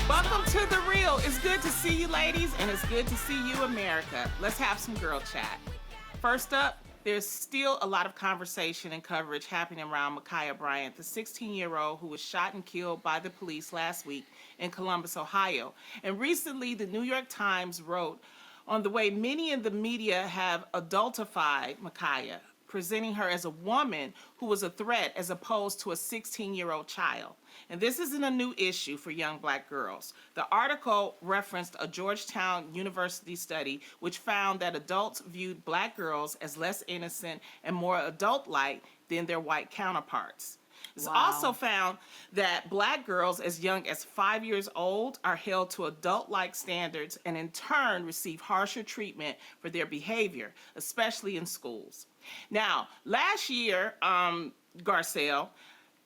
Welcome to The Real. It's good to see you, ladies, and it's good to see you, America. Let's have some girl chat. First up, there's still a lot of conversation and coverage happening around Ma'Khia Bryant, the 16-year-old who was shot and killed by the police last week in Columbus, Ohio. And recently, the New York Times wrote on the way many in the media have adultified Ma'Khia, presenting her as a woman who was a threat as opposed to a 16-year-old child. And this isn't a new issue for young black girls. The article referenced a Georgetown University study which found that adults viewed black girls as less innocent and more adult-like than their white counterparts. It's also found that black girls as young as 5 years old are held to adult-like standards and in turn receive harsher treatment for their behavior, especially in schools. Now, last year, Garcelle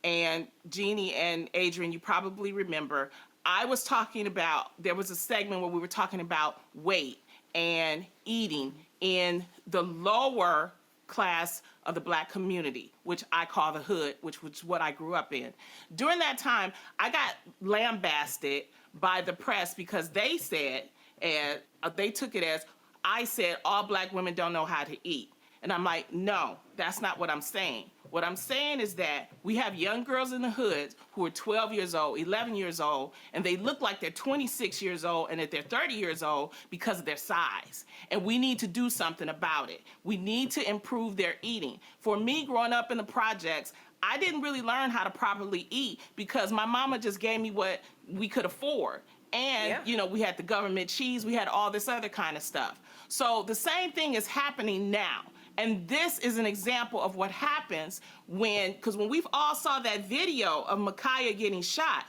and Jeannie and Adrian, you probably remember, I was talking about, there was a segment where we were talking about weight and eating in the lower class of the black community, which I call the hood, which was what I grew up in. During that time, I got lambasted by the press because they said, and they took it as, I said all black women don't know how to eat. And I'm like, no, that's not what I'm saying. What I'm saying is that we have young girls in the hood who are 12 years old, 11 years old, and they look like they're 26 years old and that they're 30 years old because of their size. And we need to do something about it. We need to improve their eating. For me, growing up in the projects, I didn't really learn how to properly eat because my mama just gave me what we could afford. And, you know, we had the government cheese, we had all this other kind of stuff. So the same thing is happening now. And this is an example of what happens because when we all saw that video of Ma'Khia getting shot,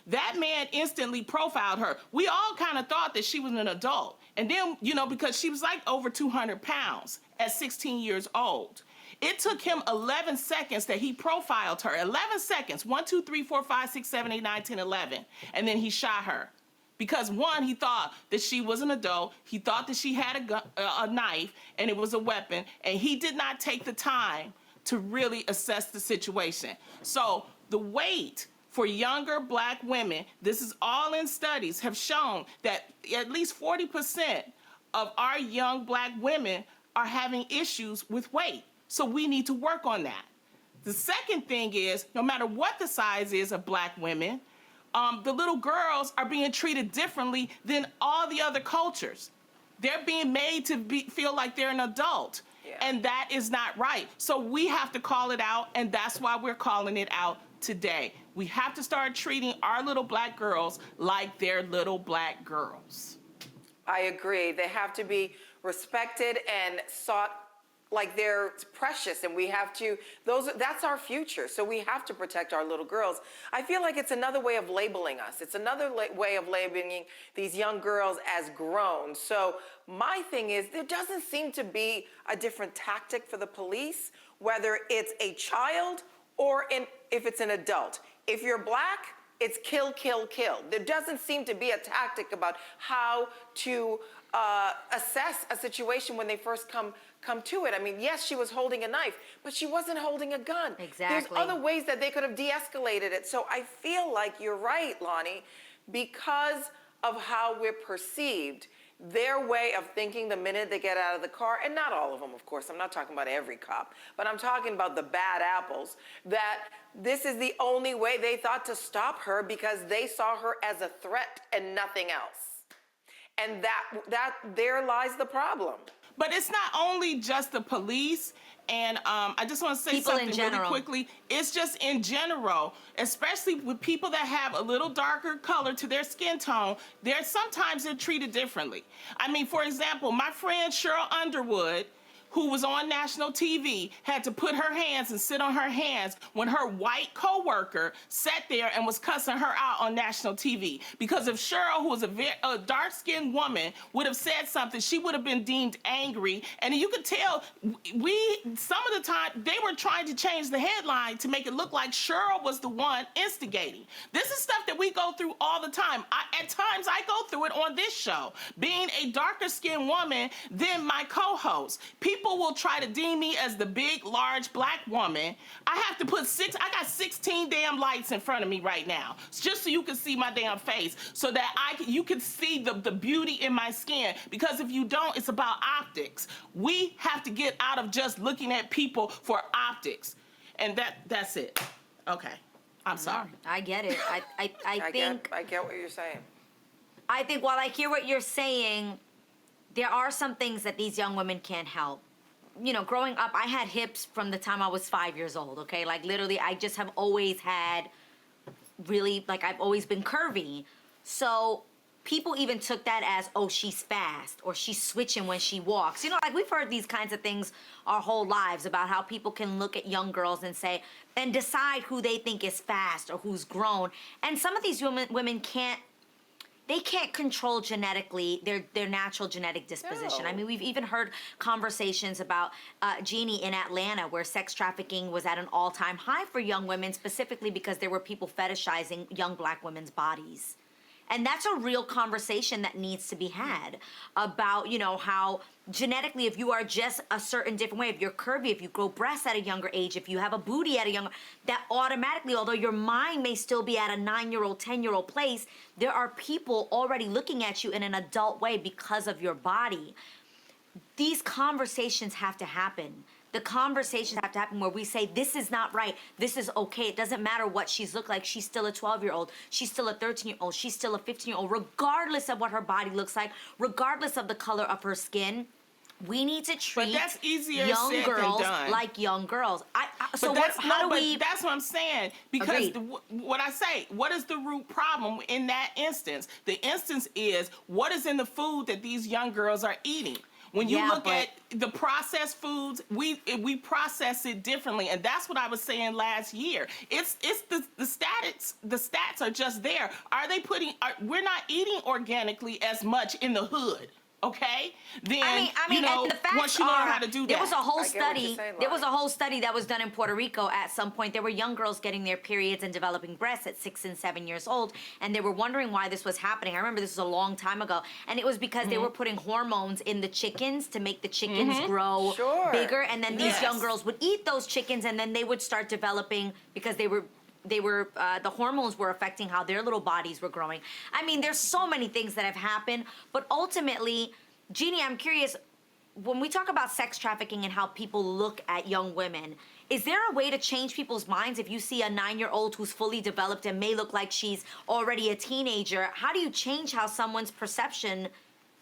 that man instantly profiled her. We all kind of thought that she was an adult. And then, you know, because she was like over 200 pounds at 16 years old. It took him 11 seconds that he profiled her. 11 seconds. 1, 2, 3, 4, 5, 6, 7, 8, 9, 10, 11. And then he shot her. Because one, he thought that she was an adult, he thought that she had a knife and it was a weapon, and he did not take the time to really assess the situation. So the weight for younger black women, this is all in studies, have shown that at least 40% of our young black women are having issues with weight. So we need to work on that. The second thing is, no matter what the size is of black women, the little girls are being treated differently than all the other cultures. They're being made to feel like they're an adult, and that is not right. So we have to call it out, and that's why we're calling it out today. We have to start treating our little black girls like they're little black girls. I agree. They have to be respected and sought like they're precious, and we have to, that's our future, so we have to protect our little girls. I feel like it's another way of labeling us. It's another way of labeling these young girls as grown. So my thing is, there doesn't seem to be a different tactic for the police, whether it's a child or if it's an adult. If you're black, it's kill, kill, kill. There doesn't seem to be a tactic about how to assess a situation when they first come to it. I mean, yes, she was holding a knife, but she wasn't holding a gun. Exactly. There's other ways that they could have de-escalated it. So I feel like you're right, Lonnie, because of how we're perceived, their way of thinking the minute they get out of the car, and not all of them, of course, I'm not talking about every cop, but I'm talking about the bad apples, that this is the only way they thought to stop her because they saw her as a threat and nothing else. And there lies the problem. But it's not only just the police, and I just want to say people something in really general. quickly. It's just in general, especially with people that have a little darker color to their skin tone, sometimes they're treated differently. I mean, for example, my friend Cheryl Underwood, who was on national TV, had to put her hands and sit on her hands when her white coworker sat there and was cussing her out on national TV. Because if Cheryl, who was a dark-skinned woman, would have said something, she would have been deemed angry. And you could tell, some of the time, they were trying to change the headline to make it look like Cheryl was the one instigating. This is stuff that we go through all the time. At times, I go through it on this show, being a darker-skinned woman than my co-host. People people will try to deem me as the big, large black woman, I have to put I got 16 damn lights in front of me right now, just so you can see my damn face, so that you can see the beauty in my skin. Because if you don't, it's about optics. We have to get out of just looking at people for optics. And that's it. Okay. I'm sorry. I get it. I think I get what you're saying. I think while I hear what you're saying, there are some things that these young women can't help. You know, growing up, I had hips from the time I was 5 years old, okay? Like, literally, I just have always had really, like, I've always been curvy. So people even took that as, oh, she's fast, or she's switching when she walks. You know, like, we've heard these kinds of things our whole lives about how people can look at young girls and say, and decide who they think is fast or who's grown. And some of these women can't, they can't control genetically their natural genetic disposition. No. I mean, we've even heard conversations about Jeannie in Atlanta, where sex trafficking was at an all-time high for young women, specifically because there were people fetishizing young black women's bodies. And that's a real conversation that needs to be had about, you know, how genetically, if you are just a certain different way, if you're curvy, if you grow breasts at a younger age, if you have a booty at a younger, that automatically, although your mind may still be at a 9-year-old, 10-year-old place, there are people already looking at you in an adult way because of your body. These conversations have to happen. The conversations have to happen where we say, this is not right, this is okay. It doesn't matter what she's looked like. She's still a 12-year-old. She's still a 13-year-old. She's still a 15-year-old. Regardless of what her body looks like, regardless of the color of her skin, we need to treat that's easier young said girls than done. like young girls. So But how do we... that's what I'm saying. Because what I say, what is the root problem in that instance? The instance is, what is in the food that these young girls are eating? When you look at the processed foods, we process it differently, and that's what I was saying last year. It's the stats. The stats are just there. Are they we're not eating organically as much in the hood. Okay, then I mean, you know, and the facts once you learn how to do that. There was a whole I get what you're study. saying, There was a Lonnie. whole study that was done in Puerto Rico at some point. There were young girls getting their periods and developing breasts at 6 and 7 years old, and they were wondering why this was happening. I remember this was a long time ago, and it was because they were putting hormones in the chickens to make the chickens grow bigger, and then these young girls would eat those chickens, and then they would start developing because the hormones were affecting how their little bodies were growing. I mean, there's so many things that have happened, but ultimately, Jeannie, I'm curious, when we talk about sex trafficking and how people look at young women, is there a way to change people's minds if you see a 9-year-old who's fully developed and may look like she's already a teenager? How do you change how someone's perception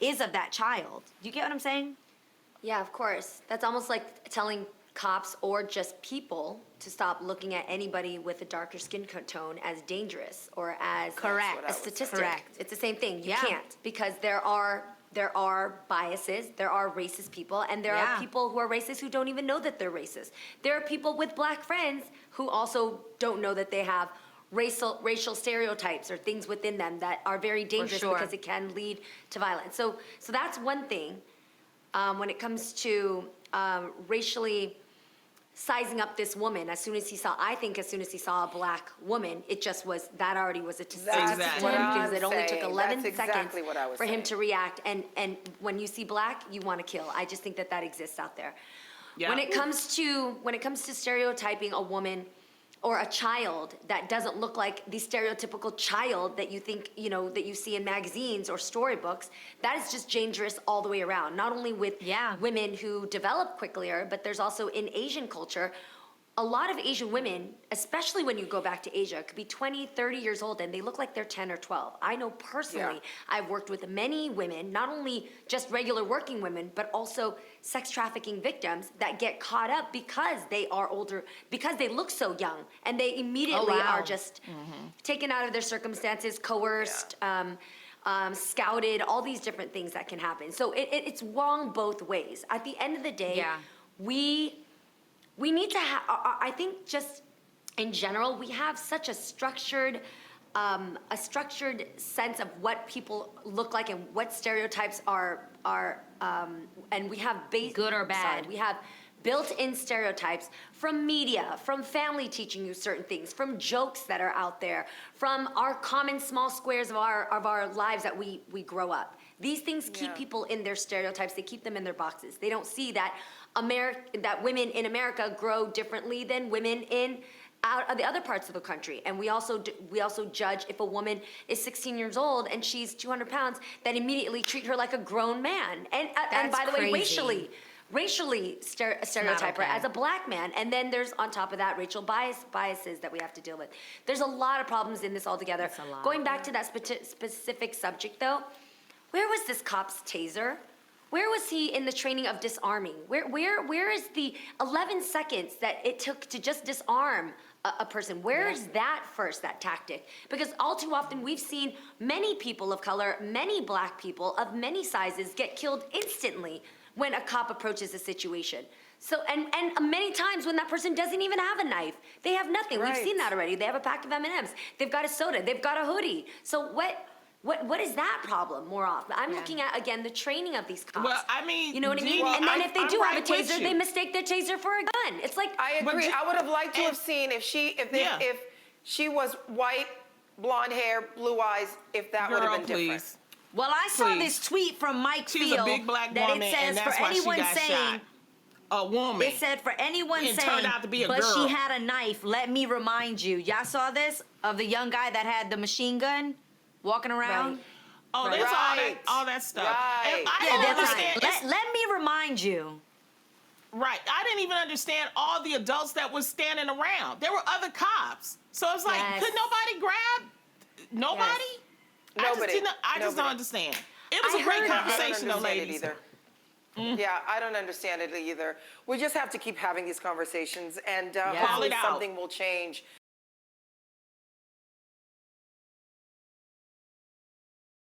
is of that child? Do you get what I'm saying? Yeah, of course. That's almost like telling cops or just people to stop looking at anybody with a darker skin tone as dangerous or as a statistic. Correct. It's the same thing. You Yeah. can't, because there are biases, there are racist people, and there are people who are racist who don't even know that they're racist. There are people with black friends who also don't know that they have racial stereotypes or things within them that are very dangerous because it can lead to violence. So that's one thing. When it comes to racially sizing up this woman, as soon as he saw a black woman, it just was, that already was a statistic Exactly. to him, because I'm it only took saying. 11 That's seconds exactly what I was for him saying. to react. And when you see black, you want to kill. I just think that exists out there. Yeah. When it comes to stereotyping a woman or a child that doesn't look like the stereotypical child that you think, you know, that you see in magazines or storybooks, that is just dangerous all the way around. Not only with women who develop quicker, but there's also in Asian culture, a lot of Asian women, especially when you go back to Asia, could be 20, 30 years old and they look like they're 10 or 12. I know personally, I've worked with many women, not only just regular working women, but also sex trafficking victims that get caught up because they are older, because they look so young, and they immediately are just taken out of their circumstances, coerced, scouted, all these different things that can happen. So it's wrong both ways. At the end of the day, we need to have, I think just in general, we have such a structured sense of what people look like and what stereotypes are and we have Good or bad. we have built-in stereotypes from media, from family teaching you certain things, from jokes that are out there, from our common small squares of our lives that we grow up. These things keep people in their stereotypes. They keep them in their boxes. They don't see that that women in America grow differently than women in out of the other parts of the country. And we also judge if a woman is 16 years old and she's 200 pounds, that immediately treat her like a grown man. And by the way, racially stereotype her as a black man. And then there's, on top of that, racial biases that we have to deal with. There's a lot of problems in this altogether. That's a lot. Going back to that specific subject, though, where was this cop's taser? Where was he in the training of disarming? Where is the 11 seconds that it took to just disarm a person? Where is that tactic? Because all too often we've seen many people of color, many black people of many sizes get killed instantly when a cop approaches a situation. So, and many times when that person doesn't even have a knife, they have nothing. Right. We've seen that already. They have a pack of M&Ms. They've got a soda. They've got a hoodie. So what is that problem more often? I'm looking at, again, the training of these cops. Well, I mean, you know what I mean? well, And then if they I'm do have a right with taser, you. they mistake their taser for a gun. It's like, I agree. I would have liked to have seen if she was white, blonde hair, blue eyes, if that would have been different. Please. Well, I saw Please. this tweet from Mike She's Field a big black that woman, it says and that's for why she anyone got saying, shot. A woman. it said for anyone It saying, turned out to be a but girl. she had a knife. Let me remind you. Y'all saw this of the young guy that had the machine gun walking around. Right. Oh, there's all that stuff. Right. And I Yeah, don't that's understand. right. Let me remind you. Right. I didn't even understand all the adults that was standing around. There were other cops. So it's like, Yes. could nobody grab? Nobody? Nobody. I just don't Nobody. understand. It was a great I don't conversation, though, understand it ladies. either. Yeah, I don't understand it either. We just have to keep having these conversations, and Call hopefully it out. something will change.